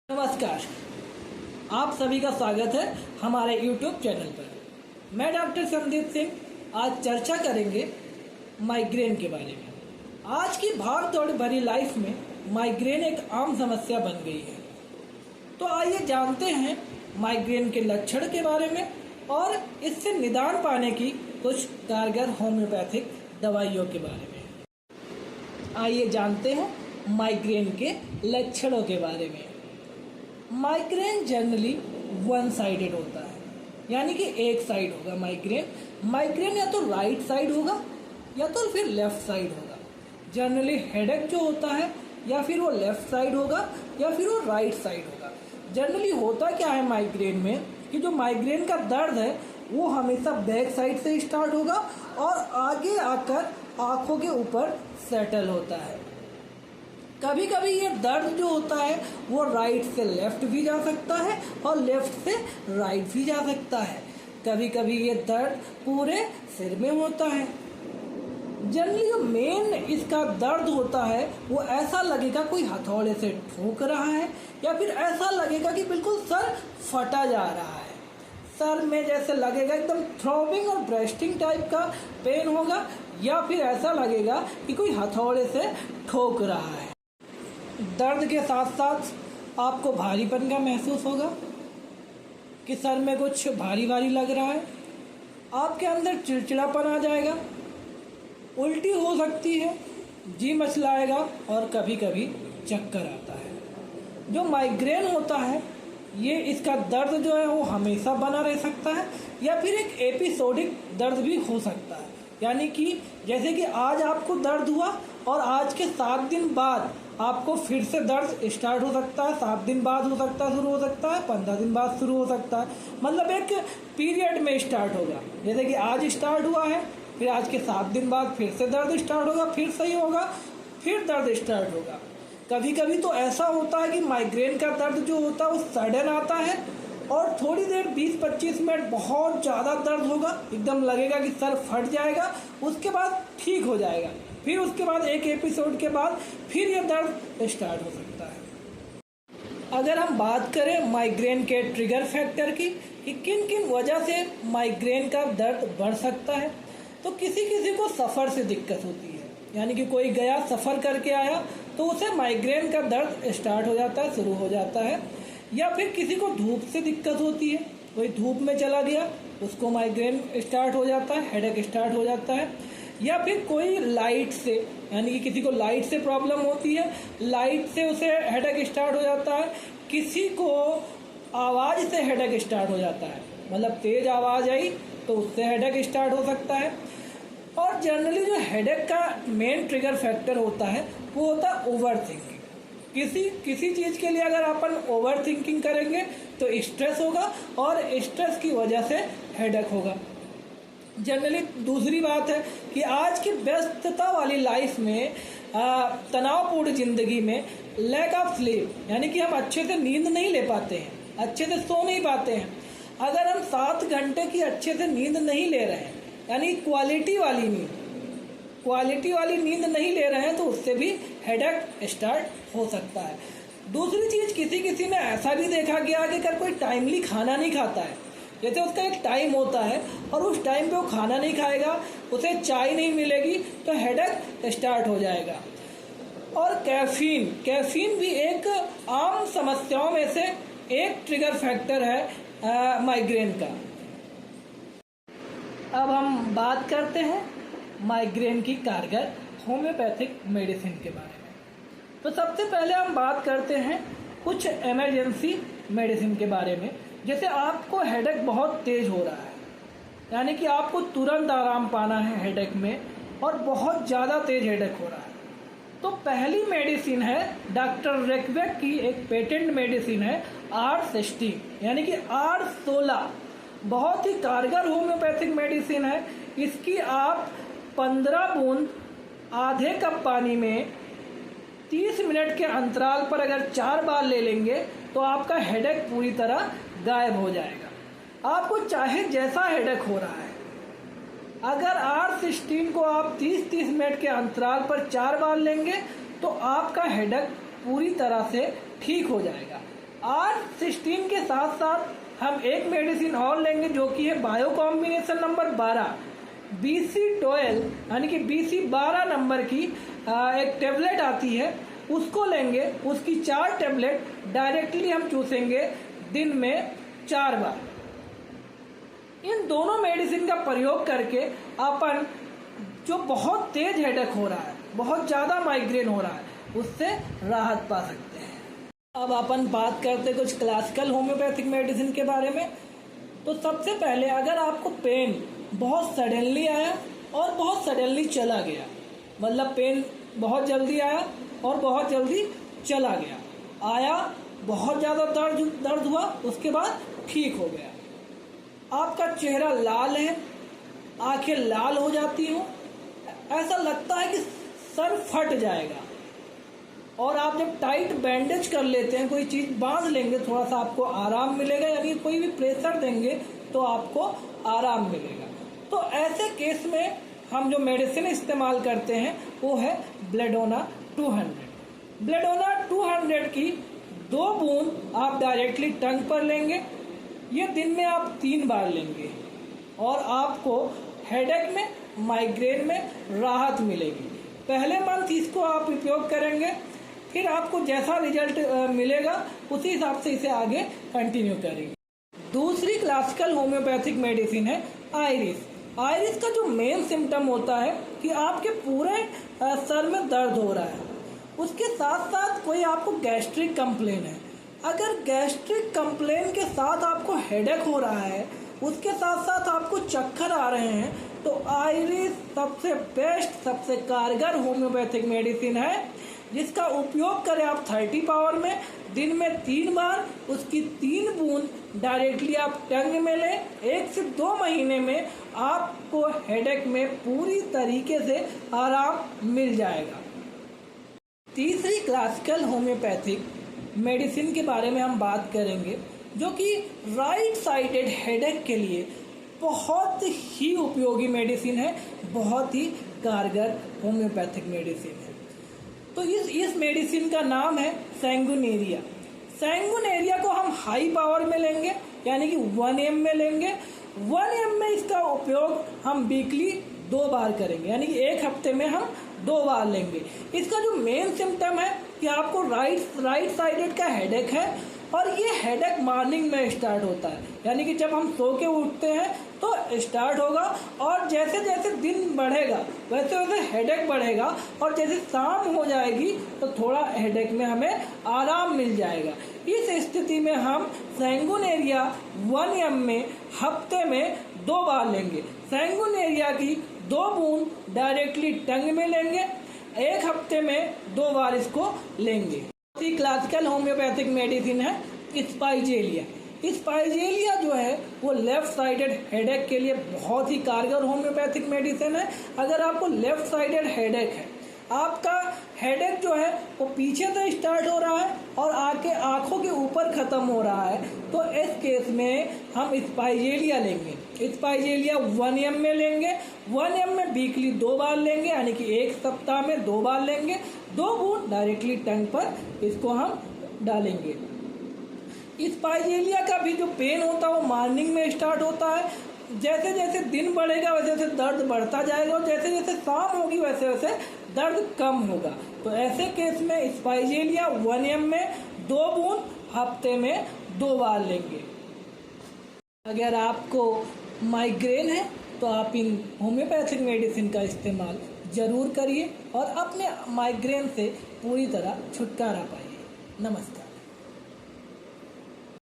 नमस्कार। आप सभी का स्वागत है हमारे YouTube चैनल पर। मैं डॉक्टर संदीप सिंह आज चर्चा करेंगे माइग्रेन के बारे में। आज की भाग दौड़ भरी लाइफ में माइग्रेन एक आम समस्या बन गई है। तो आइए जानते हैं माइग्रेन के लक्षण के बारे में और इससे निदान पाने की कुछ कारगर होम्योपैथिक दवाइयों के बारे में। आइए जानते हैं माइग्रेन के लक्षणों के बारे में। माइग्रेन जनरली वन साइडेड होता है, यानी कि एक साइड होगा माइग्रेन या तो राइट साइड होगा या तो फिर लेफ्ट साइड होगा। जनरली हेडेक जो होता है या फिर वो लेफ्ट साइड होगा या फिर वो राइट साइड होगा। जनरली होता क्या है माइग्रेन में कि जो माइग्रेन का दर्द है वो हमेशा बैक साइड से स्टार्ट होगा और आगे आकर आंखों के ऊपर सेटल होता है। कभी कभी ये दर्द जो होता है वो राइट से लेफ्ट भी जा सकता है और लेफ्ट से राइट भी जा सकता है। कभी कभी ये दर्द पूरे सिर में होता है। जनरली जो मेन इसका दर्द होता है वो ऐसा लगेगा कोई हथौड़े से ठोक रहा है या फिर ऐसा लगेगा कि बिल्कुल सर फटा जा रहा है। सर में जैसे लगेगा एकदम थ्रॉबिंग और ब्रेस्टिंग टाइप का पेन होगा या फिर ऐसा लगेगा कि कोई हथौड़े से ठोक रहा है। दर्द के साथ साथ आपको भारीपन का महसूस होगा कि सर में कुछ भारी भारी लग रहा है। आपके अंदर चिड़चिड़ापन आ जाएगा, उल्टी हो सकती है, जी मचलाएगा और कभी कभी चक्कर आता है। जो माइग्रेन होता है ये इसका दर्द जो है वो हमेशा बना रह सकता है या फिर एक एपिसोडिक दर्द भी हो सकता है। यानी कि जैसे कि आज आपको दर्द हुआ और आज के 7 दिन बाद आपको फिर से दर्द स्टार्ट हो सकता है। 7 दिन बाद हो सकता है, शुरू हो सकता है, 15 दिन बाद शुरू हो सकता है। मतलब एक पीरियड में स्टार्ट होगा। जैसे कि आज स्टार्ट हुआ है, फिर आज के 7 दिन बाद फिर से दर्द स्टार्ट होगा, फिर सही होगा, फिर दर्द स्टार्ट होगा। कभी कभी तो ऐसा होता है कि माइग्रेन का दर्द जो होता है वो सडन आता है और थोड़ी देर 20-25 मिनट बहुत ज़्यादा दर्द होगा, एकदम लगेगा कि सर फट जाएगा, उसके बाद ठीक हो जाएगा। फिर उसके बाद एक एपिसोड के बाद फिर ये दर्द स्टार्ट हो सकता है। अगर हम बात करें माइग्रेन के ट्रिगर फैक्टर की कि किन किन वजह से माइग्रेन का दर्द बढ़ सकता है, तो किसी किसी को सफ़र से दिक्कत होती है। यानी कि कोई गया सफ़र करके आया तो उसे माइग्रेन का दर्द स्टार्ट हो जाता है, शुरू हो जाता है। या फिर किसी को धूप से दिक्कत होती है, कोई धूप में चला गया उसको माइग्रेन स्टार्ट हो जाता है, हेडेक स्टार्ट हो जाता है। या फिर कोई लाइट से, यानी कि किसी को लाइट से प्रॉब्लम होती है, लाइट से उसे हेडेक स्टार्ट हो जाता है। किसी को आवाज़ से हेडेक स्टार्ट हो जाता है, मतलब तेज़ आवाज़ आई तो उससे हेडेक स्टार्ट हो सकता है। और जनरली जो हेडेक का मेन ट्रिगर फैक्टर होता है वो होता है ओवर थिंकिंग। किसी चीज़ के लिए अगर अपन ओवर थिंकिंग करेंगे तो स्ट्रेस होगा और स्ट्रेस की वजह से हेडेक होगा। जनरली दूसरी बात है कि आज की व्यस्तता वाली लाइफ में, तनावपूर्ण ज़िंदगी में लैक ऑफ स्लीप, यानी कि हम अच्छे से नींद नहीं ले पाते हैं, अच्छे से सो नहीं पाते हैं। अगर हम 7 घंटे की अच्छे से नींद नहीं ले रहे हैं, यानी क्वालिटी वाली नींद नहीं ले रहे हैं, तो उससे भी हेडेक स्टार्ट हो सकता है। दूसरी चीज़, किसी में ऐसा भी देखा गया कि अगर कोई टाइमली खाना नहीं खाता है, जैसे उसका एक टाइम होता है और उस टाइम पे वो खाना नहीं खाएगा, उसे चाय नहीं मिलेगी तो हेडेक स्टार्ट हो जाएगा। और कैफीन भी एक आम समस्याओं में से एक ट्रिगर फैक्टर है माइग्रेन का। अब हम बात करते हैं माइग्रेन की कारगर होम्योपैथिक मेडिसिन के बारे में। तो सबसे पहले हम बात करते हैं कुछ इमरजेंसी मेडिसिन के बारे में। जैसे आपको हेडेक बहुत तेज़ हो रहा है, यानी कि आपको तुरंत आराम पाना है हेडेक में और बहुत ज़्यादा तेज़ हेडेक हो रहा है, तो पहली मेडिसिन है डॉक्टर रेकवेक की एक पेटेंट मेडिसिन है R16, यानी कि R16। बहुत ही कारगर होम्योपैथिक मेडिसिन है। इसकी आप 15 बूंद आधे कप पानी में 30 मिनट के अंतराल पर अगर 4 बार ले लेंगे तो आपका हेडेक पूरी तरह गायब हो जाएगा। आपको चाहे जैसा हेडेक हो रहा है, अगर R16 को आप 30-30 मिनट के अंतराल पर 4 बार लेंगे तो आपका हेडेक पूरी तरह से ठीक हो जाएगा। R16 के साथ साथ हम एक मेडिसिन और लेंगे जो कि है बायो कॉम्बिनेशन नंबर 12 BC12 यानी कि BC12 नंबर की एक टेबलेट आती है, उसको लेंगे। उसकी 4 टेबलेट डायरेक्टली हम चूसेंगे दिन में 4 बार। इन दोनों मेडिसिन का प्रयोग करके अपन जो बहुत तेज हेडेक हो रहा है, बहुत ज़्यादा माइग्रेन हो रहा है, उससे राहत पा सकते हैं। अब अपन बात करते कुछ क्लासिकल होम्योपैथिक मेडिसिन के बारे में। तो सबसे पहले अगर आपको पेन बहुत सडनली आया और बहुत सडनली चला गया, मतलब पेन बहुत जल्दी आया और बहुत जल्दी चला गया, आया बहुत ज़्यादा दर्द हुआ, उसके बाद ठीक हो गया, आपका चेहरा लाल है, आंखें लाल हो जाती हो, ऐसा लगता है कि सर फट जाएगा, और आप जब टाइट बैंडेज कर लेते हैं, कोई चीज़ बांध लेंगे, थोड़ा सा आपको आराम मिलेगा, यानी कोई भी प्रेशर देंगे तो आपको आराम मिलेगा। तो ऐसे केस में हम जो मेडिसिन इस्तेमाल करते हैं वो है ब्लेडोना 200। ब्लेडोना 200 की 2 बूंद आप डायरेक्टली टंग पर लेंगे। ये दिन में आप 3 बार लेंगे और आपको हेडेक में, माइग्रेन में राहत मिलेगी। पहले मंथ इसको आप उपयोग करेंगे, फिर आपको जैसा रिजल्ट मिलेगा उसी हिसाब से इसे आगे कंटिन्यू करेंगे। दूसरी क्लासिकल होम्योपैथिक मेडिसिन है आयरिस। आयरिस का जो मेन सिम्टम होता है कि आपके पूरे सर में दर्द हो रहा है, उसके साथ साथ कोई आपको गैस्ट्रिक कंप्लेन है। अगर गैस्ट्रिक कंप्लेन के साथ आपको हेडेक हो रहा है, उसके साथ साथ आपको चक्कर आ रहे हैं, तो आयरिस सबसे बेस्ट, सबसे कारगर होम्योपैथिक मेडिसिन है, जिसका उपयोग करें आप 30 पावर में, दिन में 3 बार। उसकी 3 बूंद डायरेक्टली आप टंग में लें। 1 से 2 महीने में आपको हेडेक में पूरी तरीके से आराम मिल जाएगा। तीसरी क्लासिकल होम्योपैथिक मेडिसिन के बारे में हम बात करेंगे, जो कि राइट साइडेड हेडेक के लिए बहुत ही उपयोगी मेडिसिन है, बहुत ही कारगर होम्योपैथिक मेडिसिन है। तो इस मेडिसिन का नाम है सैंगुनेरिया। सैंगुनेरिया को हम हाई पावर में लेंगे, यानी कि 1 ml में लेंगे। 1 ml में इसका उपयोग हम वीकली 2 बार करेंगे, यानी कि 1 हफ्ते में हम 2 बार लेंगे। इसका जो मेन सिम्टम है कि आपको राइट साइडेड का हेडेक है, और ये हेडेक मॉर्निंग में स्टार्ट होता है, यानी कि जब हम सो के उठते हैं तो स्टार्ट होगा, और जैसे जैसे दिन बढ़ेगा वैसे वैसे हेडेक बढ़ेगा, और जैसे शाम हो जाएगी तो थोड़ा हेडेक में हमें आराम मिल जाएगा। इस स्थिति में हम सैंगुनेरिया 1 ml में हफ्ते में 2 बार लेंगे। सैंगुनेरिया की 2 बूंद डायरेक्टली टंग में लेंगे, 1 हफ्ते में 2 बार इसको लेंगे। क्लासिकल होम्योपैथिक मेडिसिन है स्पाइजेलिया। स्पाइजेलिया जो है वो लेफ्ट साइडेड हेडेक के लिए बहुत ही कारगर होम्योपैथिक मेडिसिन है। अगर आपको लेफ्ट साइडेड हेडेक है, आपका हेडेक जो है वो पीछे से स्टार्ट हो रहा है और आके आंखों के ऊपर खत्म हो रहा है, तो इस केस में हम स्पाइजेलिया लेंगे। स्पाइजेलिया 1 ml में लेंगे। 1 ml में वीकली 2 बार लेंगे, यानी कि 1 सप्ताह में 2 बार लेंगे। 2 बूंद डायरेक्टली टंग पर इसको हम डालेंगे। स्पाइजेलिया का भी जो पेन होता है वो मॉर्निंग में स्टार्ट होता है। जैसे जैसे दिन बढ़ेगा वैसे वैसे दर्द बढ़ता जाएगा, और जैसे जैसे शाम होगी वैसे वैसे दर्द कम होगा। तो ऐसे केस में स्पाइजेलिया 1 ml में 2 बूंद हफ्ते में 2 बार लेंगे। अगर आपको माइग्रेन है तो आप इन होम्योपैथिक मेडिसिन का इस्तेमाल जरूर करिए और अपने माइग्रेन से पूरी तरह छुटकारा पाइए। नमस्कार।